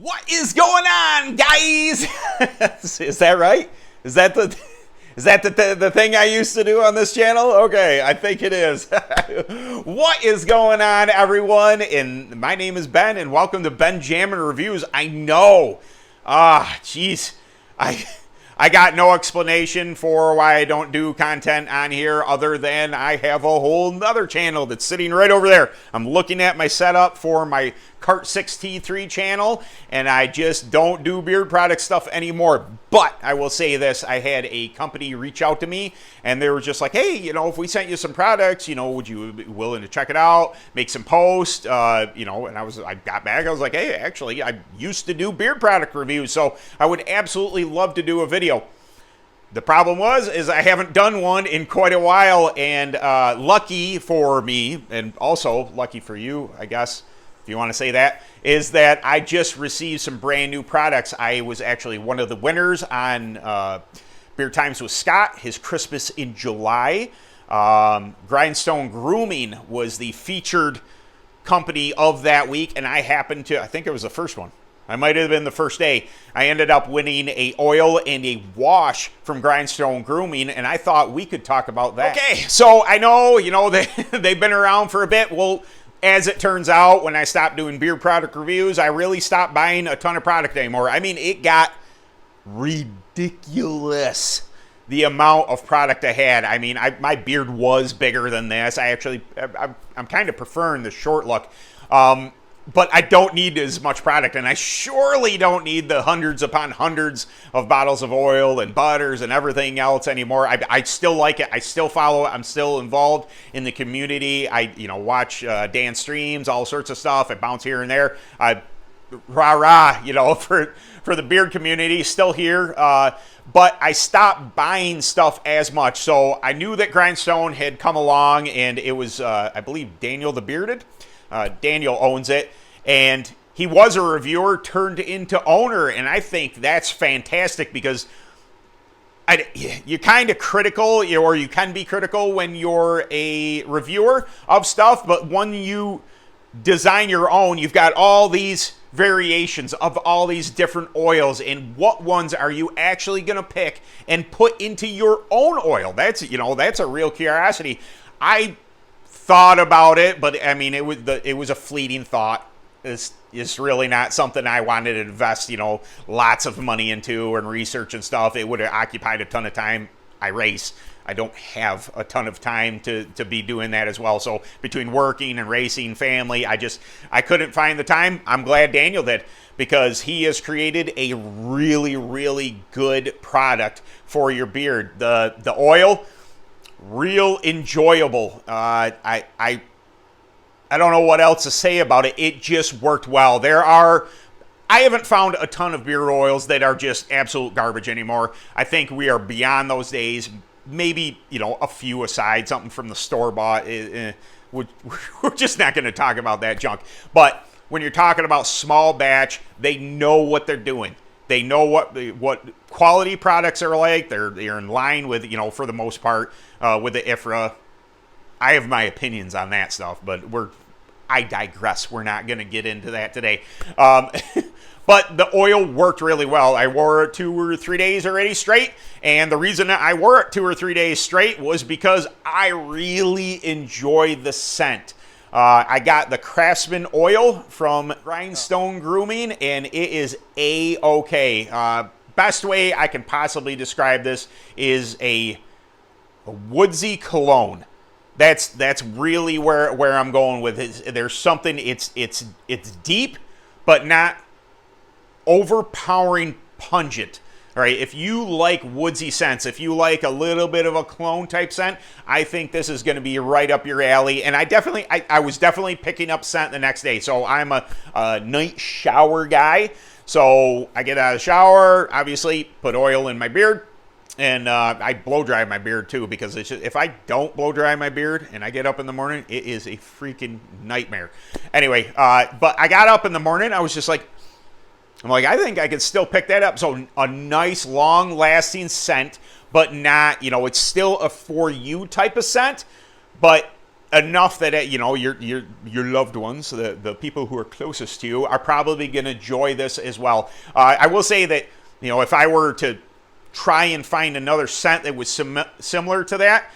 What is going on, guys? Is that right? Is that the thing I used to do on this channel? Okay, I think it is. What is going on, everyone? And my name is Ben, and welcome to Ben Jammin Reviews. I know. Jeez. I got no explanation for why I don't do content on here other than I have a whole nother channel that's sitting right over there. I'm looking at my setup for my Cart 6T3 channel, and I just don't do beard product stuff anymore. But I will say this, I had a company reach out to me, and they were just like, hey, if we sent you some products, would you be willing to check it out, make some posts, and I got back, I was like, hey, actually, I used to do beard product reviews, so I would absolutely love to do a video. The problem is I haven't done one in quite a while, and lucky for me, and also lucky for you, I guess, if you want to say that, is that I just received some brand new products. I was actually one of the winners on Beard Times with Scott, his Christmas in July. Grindstone Grooming was the featured company of that week, and I think it was the first one. I might have been the first day. I ended up winning a oil and a wash from Grindstone Grooming, and I thought we could talk about that. Okay, so I know, they've been around for a bit. Well, as it turns out, when I stopped doing beard product reviews, I really stopped buying a ton of product anymore. I mean, it got ridiculous, the amount of product I had. I mean, my beard was bigger than this. I'm kind of preferring the short look. But I don't need as much product, and I surely don't need the hundreds upon hundreds of bottles of oil and butters and everything else anymore. I still like it. I still follow it. I'm still involved in the community. I watch Dan streams, all sorts of stuff. I bounce here and there. For the beard community, still here. But I stopped buying stuff as much. So I knew that Grindstone had come along, and it was, I believe, Daniel the Bearded. Daniel owns it, and he was a reviewer turned into owner, and I think that's fantastic because you're kind of critical, or you can be critical when you're a reviewer of stuff, but when you design your own, you've got all these variations of all these different oils, and what ones are you actually going to pick and put into your own oil? That's a real curiosity. I thought about it, but I mean, it was a fleeting thought. It's really not something I wanted to invest, lots of money into and research and stuff. It would have occupied a ton of time. I race. I don't have a ton of time to be doing that as well. So between working and racing, family, I couldn't find the time. I'm glad Daniel did, because he has created a really, really good product for your beard. The oil, real enjoyable. I don't know what else to say about it. It just worked well. I haven't found a ton of beard oils that are just absolute garbage anymore. I think we are beyond those days. Maybe, a few aside, something from the store-bought. We're just not going to talk about that junk. But when you're talking about small batch, they know what they're doing. They know what quality products are like. They're in line with, for the most part, with the IFRA. I have my opinions on that stuff, but I digress. We're not going to get into that today. But the oil worked really well. I wore it 2 or 3 days already straight, and the reason that I wore it 2 or 3 days straight was because I really enjoyed the scent. I got the Craftsman oil from Grindstone Grooming, and it is A-okay. Best way I can possibly describe this is a woodsy cologne. That's really where I'm going with it. There's something, it's deep, but not overpowering pungent. All right, if you like woodsy scents, if you like a little bit of a cologne type scent, I think this is going to be right up your alley. And I was definitely picking up scent the next day. So I'm a night shower guy. So I get out of the shower, obviously put oil in my beard, and I blow dry my beard too, because if I don't blow dry my beard and I get up in the morning, it is a freaking nightmare. Anyway, but I got up in the morning, I was just like, I think I could still pick that up. So a nice, long-lasting scent, but not, it's still a for you type of scent, but enough that you know your loved ones, the people who are closest to you, are probably going to enjoy this as well. I will say that, you know, if I were to try and find another scent that was similar to that,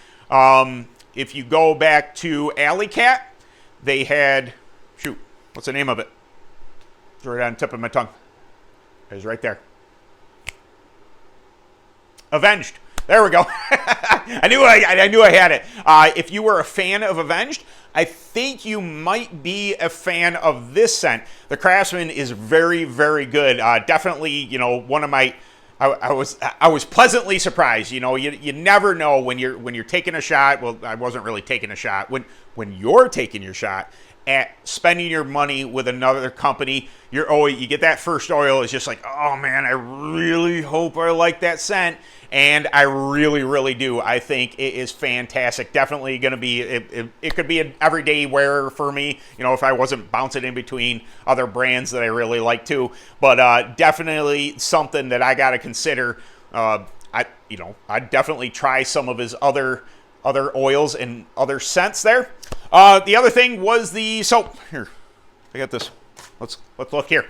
if you go back to Alley Cat, they had, shoot, what's the name of it? It's right on the tip of my tongue. It's right there. Avenged. There we go. I knew I had it. If you were a fan of Avenged, I think you might be a fan of this scent. The Craftsman is very, very good. Definitely, you know, one of my. I was pleasantly surprised. You know, you never know when you're taking a shot. Well, I wasn't really taking a shot. When you're taking your shot at spending your money with another company, you get that first oil. It's just like, oh man, I really hope I like that scent. And I really, really do. I think it is fantastic. Definitely going to be, it could be an everyday wearer for me, you know, if I wasn't bouncing in between other brands that I really like too. But definitely something that I got to consider. I'd definitely try some of his other oils and other scents there. The other thing was the soap. Here, I got this. Let's look here.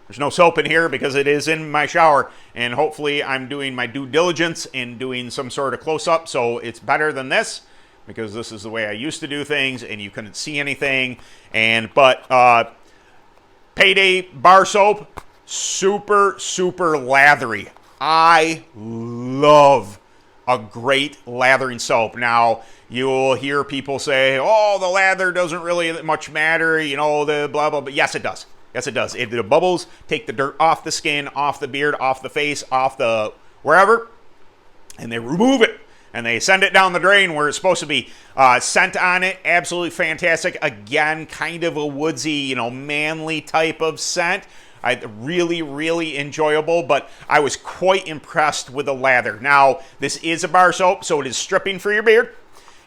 There's no soap in here because it is in my shower, and hopefully I'm doing my due diligence in doing some sort of close-up, so it's better than this, because this is the way I used to do things, and you couldn't see anything. But Payday bar soap, super, super lathery. I love a great lathering soap. Now, you'll hear people say, oh, the lather doesn't really much matter, you know, the blah, blah, but yes, it does. Yes, it does. The bubbles take the dirt off the skin, off the beard, off the face, off the wherever, and they remove it, and they send it down the drain where it's supposed to be. Scent on it, absolutely fantastic. Again, kind of a woodsy, you know, manly type of scent. Really, really enjoyable, but I was quite impressed with the lather. Now, this is a bar soap, so it is stripping for your beard.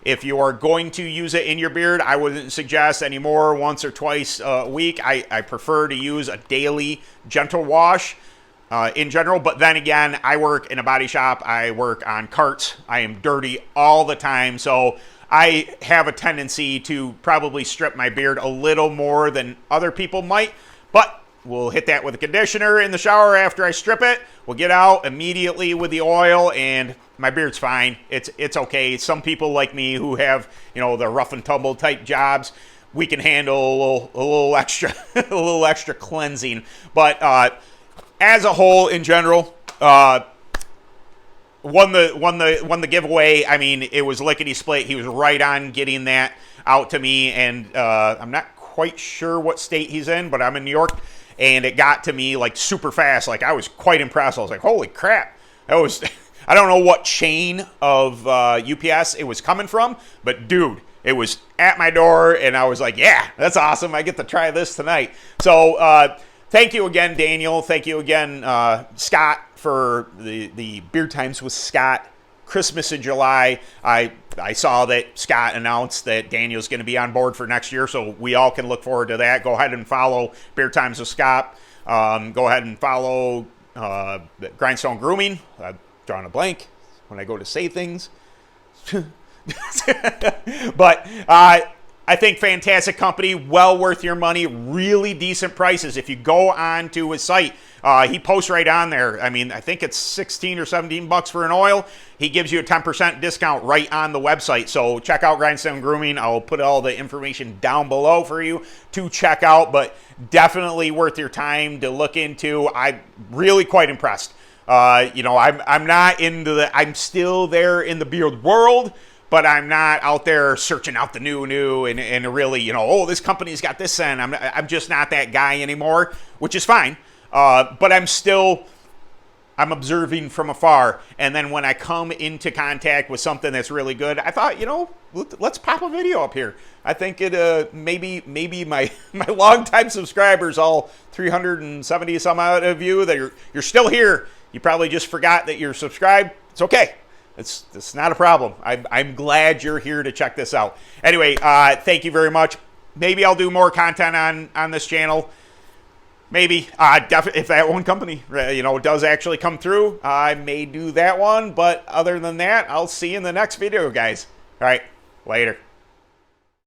If you are going to use it in your beard, I wouldn't suggest anymore once or twice a week. I prefer to use a daily gentle wash in general. But then again, I work in a body shop. I work on carts. I am dirty all the time. So I have a tendency to probably strip my beard a little more than other people might. But we'll hit that with a conditioner in the shower after I strip it. We'll get out immediately with the oil, and my beard's fine. It's okay. Some people like me who have, you know, the rough and tumble type jobs, we can handle a little extra a little extra cleansing. But as a whole, in general, won the giveaway. I mean, it was lickety split. He was right on getting that out to me, and I'm not quite sure what state he's in, but I'm in New York, and it got to me like super fast. Like, I was quite impressed. I was like, holy crap, that was. I don't know what chain of UPS it was coming from, but dude, it was at my door, and I was like, yeah, that's awesome. I get to try this tonight. So thank you again, Daniel. Thank you again, Scott, for the Beard Times with Scott Christmas in July. I saw that Scott announced that Daniel's going to be on board for next year, so we all can look forward to that. Go ahead and follow Beard Times with Scott. Go ahead and follow Grindstone Grooming. Drawing a blank when I go to say things. But I think fantastic company, well worth your money, really decent prices. If you go on to his site, he posts right on there. I mean, I think it's 16 or 17 bucks for an oil. He gives you a 10% discount right on the website. So check out Grindstone Grooming. I'll put all the information down below for you to check out, but definitely worth your time to look into. I'm really quite impressed. You know, I'm not into I'm still there in the beard world, but I'm not out there searching out the new and really, you know, oh, this company's got this scent. I'm just not that guy anymore, which is fine. But I'm observing from afar. And then when I come into contact with something that's really good, I thought, you know, let's pop a video up here. I think it maybe my longtime subscribers, all 370 some odd of you that you're still here. You probably just forgot that you're subscribed. It's okay. It's not a problem. I'm glad you're here to check this out. Anyway, thank you very much. Maybe I'll do more content on this channel. Maybe if that one company, you know, does actually come through, I may do that one. But other than that, I'll see you in the next video, guys. All right, later.